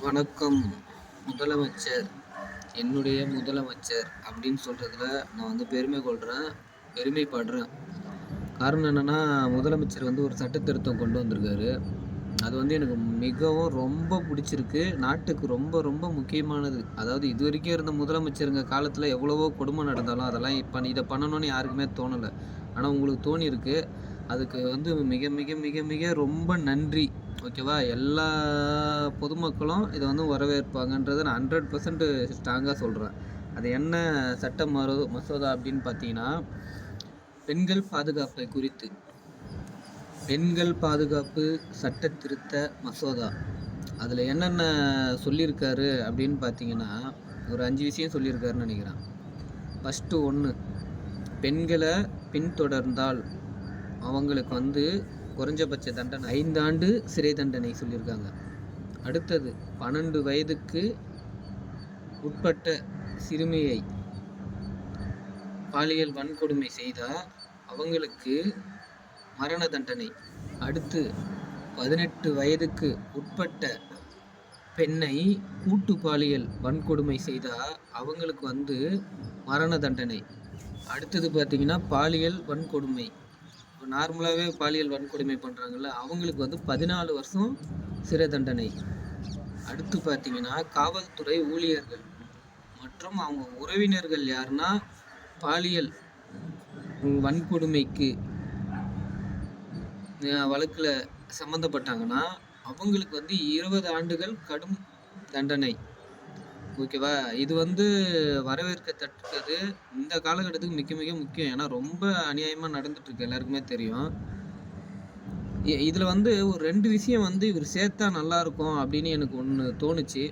வணக்கம் முதலமைச்சர். என்னுடைய முதலமைச்சர் அப்படின்னு சொல்கிறதுல நான் வந்து பெருமைப்படுறேன். காரணம் என்னென்னா, முதலமைச்சர் வந்து ஒரு சட்ட திருத்தம் கொண்டு வந்திருக்காரு. அது வந்து எனக்கு மிகவும் ரொம்ப பிடிச்சிருக்கு. நாட்டுக்கு ரொம்ப ரொம்ப முக்கியமானது. அதாவது இதுவரைக்கும் இருந்த முதலமைச்சருங்க காலத்தில் எவ்வளவோ கொடுமை நடந்தாலும் அதெல்லாம் இதை பண்ணணும்னு யாருக்குமே தோணலை. ஆனால் உங்களுக்கு தோணியிருக்கு. அதுக்கு வந்து மிக மிக மிக மிக ரொம்ப நன்றி. ஓகேவா? எல்லா பொதுமக்களும் இதை வந்து வரவேற்பாங்கன்றதை நான் 100% ஸ்ட்ராங்காக சொல்கிறேன். அது என்ன சட்ட மசோதா அப்படின்னு பார்த்தீங்கன்னா, பெண்கள் பாதுகாப்பை குறித்து பெண்கள் பாதுகாப்பு சட்ட திருத்த மசோதா. அதில் என்னென்ன சொல்லியிருக்காரு அப்படின்னு பார்த்தீங்கன்னா, ஒரு 5 விஷயம் சொல்லியிருக்காருன்னு நினைக்கிறேன். ஃபஸ்ட்டு 1, பெண்களை பின்தொடர்ந்தால் அவங்களுக்கு வந்து குறைஞ்சபட்ச தண்டனை 5 ஆண்டு சிறை தண்டனை சொல்லியிருக்காங்க. அடுத்தது 12 வயதுக்கு உட்பட்ட சிறுமியை பாலியல் வன்கொடுமை செய்தால் அவங்களுக்கு மரண தண்டனை. அடுத்து 18 வயதுக்கு உட்பட்ட பெண்ணை கூட்டு பாலியல் வன்கொடுமை செய்தால் அவங்களுக்கு வந்து மரண தண்டனை. அடுத்தது பார்த்திங்கன்னா, பாலியல் வன்கொடுமை நார்மலாகவே பாலியல் வன்கொடுமை பண்ணுறாங்கல்ல, அவங்களுக்கு வந்து 14 வருஷம் சிறை தண்டனை. அடுத்து பார்த்திங்கன்னா, காவல்துறை ஊழியர்கள் மற்றும் அவங்க உறவினர்கள் யாருன்னா பாலியல் வன்கொடுமைக்கு வழக்கில் சம்மந்தப்பட்டாங்கன்னா அவங்களுக்கு வந்து 20 ஆண்டுகள் கடும் தண்டனை. ஓகேவா? இது வந்து வரவேற்கத்தக்கது. இந்த காலகட்டத்துக்கு மிக மிக முக்கியம். ஏன்னா ரொம்ப அநியாயமாக நடந்துட்டுருக்கு, எல்லாருக்குமே தெரியும். இதில் வந்து ஒரு 2 விஷயம் வந்து இவர் சேர்த்தா நல்லாயிருக்கும் அப்படின்னு எனக்கு ஒன்று தோணுச்சு.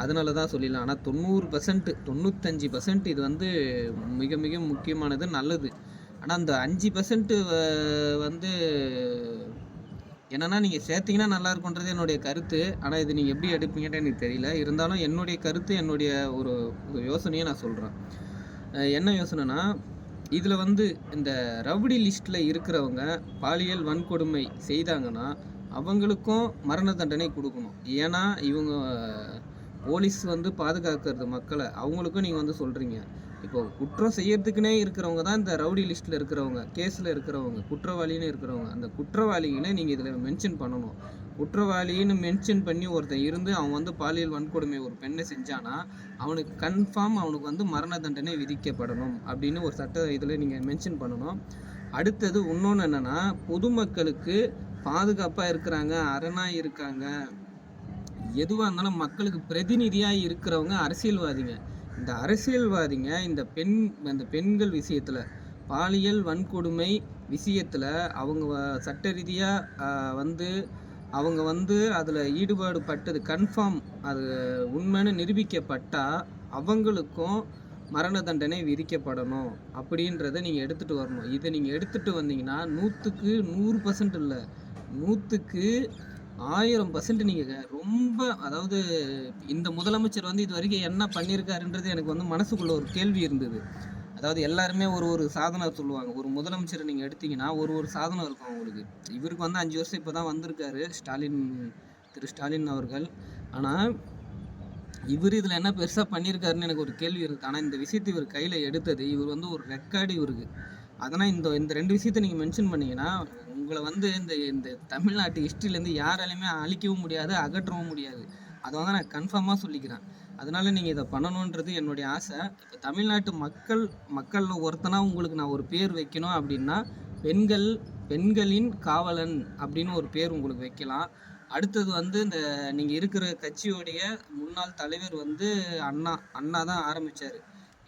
அதனால தான் சொல்லிடலாம். ஆனால் 90%, 95% இது வந்து மிக மிக முக்கியமானது, நல்லது. ஆனால் அந்த 5% வந்து என்னென்னா, நீங்கள் சேர்த்திங்கன்னா நல்லாயிருக்குன்றது என்னுடைய கருத்து. ஆனால் இது நீங்கள் எப்படி எடுப்பீங்கன்னு எனக்கு தெரியல. இருந்தாலும் என்னுடைய கருத்து, என்னுடைய ஒரு யோசனையை நான் சொல்கிறேன். என்ன யோசனைனா, இதில் வந்து இந்த ரவுடி லிஸ்ட்டில் இருக்கிறவங்க பாலியல் வன்கொடுமை செய்தாங்கன்னா அவங்களுக்கும் மரண தண்டனை கொடுக்கணும். ஏன்னா இவங்க போலீஸ் வந்து பாதுகாக்கிறது மக்களை, அவங்களுக்கும் நீங்கள் வந்து சொல்கிறீங்க. இப்போது குற்றம் செய்யறதுக்குனே இருக்கிறவங்க தான் இந்த ரவுடி லிஸ்ட்டில் இருக்கிறவங்க, கேஸில் இருக்கிறவங்க, குற்றவாளின்னு இருக்கிறவங்க. அந்த குற்றவாளிகளை நீங்கள் இதில் மென்ஷன் பண்ணணும். குற்றவாளின்னு மென்ஷன் பண்ணி ஒருத்தன் இருந்து அவன் வந்து பாலியல் வன்கொடுமை ஒரு பெண்ணை செஞ்சானா அவனுக்கு கன்ஃபார்ம் அவனுக்கு வந்து மரண தண்டனை விதிக்கப்படணும் அப்படின்னு ஒரு சட்ட இதில் நீங்கள் மென்ஷன் பண்ணணும். அடுத்தது இன்னொன்று என்னென்னா, பொதுமக்களுக்கு பாதுகாப்பாக இருக்கிறாங்க, அரணாக இருக்காங்க, எதுவாக இருந்தாலும் மக்களுக்கு பிரதிநிதியாக இருக்கிறவங்க அரசியல்வாதிங்க. இந்த அரசியல்வாதிங்க இந்த பெண்கள் விஷயத்தில், பாலியல் வன்கொடுமை விஷயத்தில் அவங்க சட்ட ரீதியாக அவங்க வந்து அதில் ஈடுபாடு பட்டது கன்ஃபார்ம், அது உண்மைன்னு நிரூபிக்கப்பட்டால் அவங்களுக்கும் மரண தண்டனை விதிக்கப்படணும் அப்படின்றத நீங்கள் எடுத்துகிட்டு வரணும். இதை நீங்கள் எடுத்துகிட்டு வந்தீங்கன்னா 100க்கு 100% இல்லை, 100க்கு 1000% நீங்கள் ரொம்ப, அதாவது இந்த முதலமைச்சர் வந்து இது வரைக்கும் என்ன பண்ணியிருக்காருன்றது எனக்கு வந்து மனசுக்குள்ளே ஒரு கேள்வி இருந்தது. அதாவது எல்லாருமே ஒரு சாதனை சொல்லுவாங்க. ஒரு முதலமைச்சரை நீங்கள் எடுத்திங்கன்னா ஒரு சாதனை இருக்கும் அவங்களுக்கு. இவருக்கு வந்து 5 வருஷம் இப்போ தான் வந்திருக்காரு திரு ஸ்டாலின் அவர்கள். ஆனால் இவர் இதில் என்ன பெருசாக பண்ணியிருக்காருன்னு எனக்கு ஒரு கேள்வி இருக்குது. ஆனால் இந்த விஷயத்தை இவர் கையில் எடுத்தது, இவர் வந்து ஒரு ரெக்கார்டு இவருக்கு. அதனால் இந்த 2 விஷயத்தை நீங்கள் மென்ஷன் பண்ணிங்கன்னா உங்களை வந்து இந்த தமிழ்நாட்டு ஹிஸ்ட்ரியிலேருந்து யாராலையுமே அழிக்கவும் முடியாது, அகற்றவும் முடியாது. அதை வந்து நான் கன்ஃபார்மாக சொல்லிக்கிறேன். அதனால் நீங்கள் இதை பண்ணணுன்றது என்னுடைய ஆசை. இப்போ தமிழ்நாட்டு மக்களில் ஒருத்தனாக உங்களுக்கு நான் ஒரு பேர் வைக்கணும் அப்படின்னா, பெண்களின் காவலன் அப்படின்னு ஒரு பேர் உங்களுக்கு வைக்கலாம். அடுத்தது வந்து இந்த நீங்கள் இருக்கிற கட்சியோடைய முன்னாள் தலைவர் வந்து அண்ணா தான் ஆரம்பித்தார்.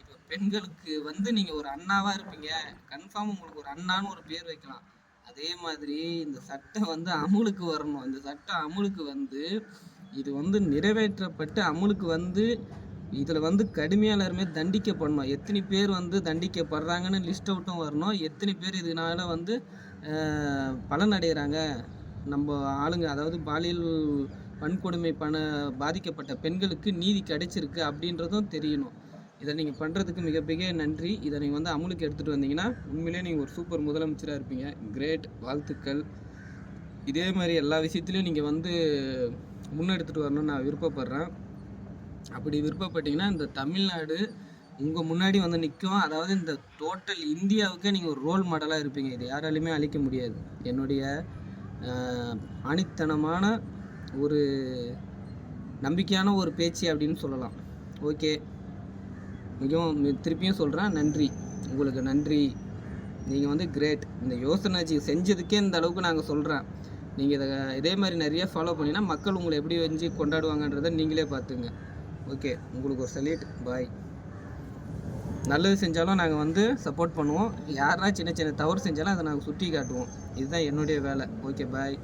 இப்போ பெண்களுக்கு வந்து நீங்கள் ஒரு அண்ணாவாக இருப்பீங்க, கன்ஃபார்ம் உங்களுக்கு ஒரு அண்ணான்னு ஒரு பேர் வைக்கலாம். அதே மாதிரி இந்த சட்டம் வந்து அமுலுக்கு வரணும். இந்த சட்டம் அமுலுக்கு வந்து இது வந்து நிறைவேற்றப்பட்டு அமுலுக்கு வந்து இதில் வந்து கடுமையாக எல்லாருமே தண்டிக்கப்படணும். எத்தனை பேர் வந்து தண்டிக்கப்படுறாங்கன்னு லிஸ்ட் அவுட்டும் வரணும். எத்தனை பேர் இதனால வந்து பலனடைகிறாங்க நம்ம ஆளுங்க, அதாவது பாலியல் வன்கொடுமை பாதிக்கப்பட்ட பெண்களுக்கு நீதி கிடைச்சிருக்கு அப்படின்றதும் தெரியணும். இதை நீங்கள் பண்ணுறதுக்கு மிகப்பெரிய நன்றி. இதை நீங்கள் வந்து அமுலுக்கு எடுத்துகிட்டு வந்தீங்கன்னா உண்மையிலே நீங்கள் ஒரு சூப்பர் முதலமைச்சராக இருப்பீங்க. கிரேட், வாழ்த்துக்கள். இதே மாதிரி எல்லா விஷயத்துலையும் நீங்கள் வந்து முன்னெடுத்துகிட்டு வரணும்னு நான் விருப்பப்படுறேன். அப்படி விருப்பப்பட்டீங்கன்னா இந்த தமிழ்நாடு உங்கள் முன்னாடி வந்து நிற்கும். அதாவது இந்த டோட்டல் இந்தியாவுக்கே நீங்கள் ஒரு ரோல் மாடலாக இருப்பீங்க. இதை யாராலையுமே அழிக்க முடியாது. என்னுடைய ஆணித்தனமான ஒரு நம்பிக்கையான ஒரு பேச்சு அப்படின்னு சொல்லலாம். ஓகே, மிகவும் திருப்பியும் சொல்கிறேன், நன்றி. உங்களுக்கு நன்றி. நீங்கள் வந்து கிரேட். இந்த யோசனை செஞ்சதுக்கே இந்த அளவுக்கு நாங்கள் சொல்கிறேன். நீங்கள் இதே மாதிரி நிறைய ஃபாலோ பண்ணிங்கன்னா மக்கள் உங்களை எப்படி வந்து கொண்டாடுவாங்கன்றதை நீங்களே பார்த்துங்க. ஓகே, உங்களுக்கு ஒரு சல்யூட். பாய். நல்லது செஞ்சாலும் நாங்கள் வந்து சப்போர்ட் பண்ணுவோம். யாரா சின்ன சின்ன தவறு செஞ்சாலும் அதை நாங்கள் சுட்டி காட்டுவோம். இதுதான் என்னுடைய வேலை. ஓகே, பாய்.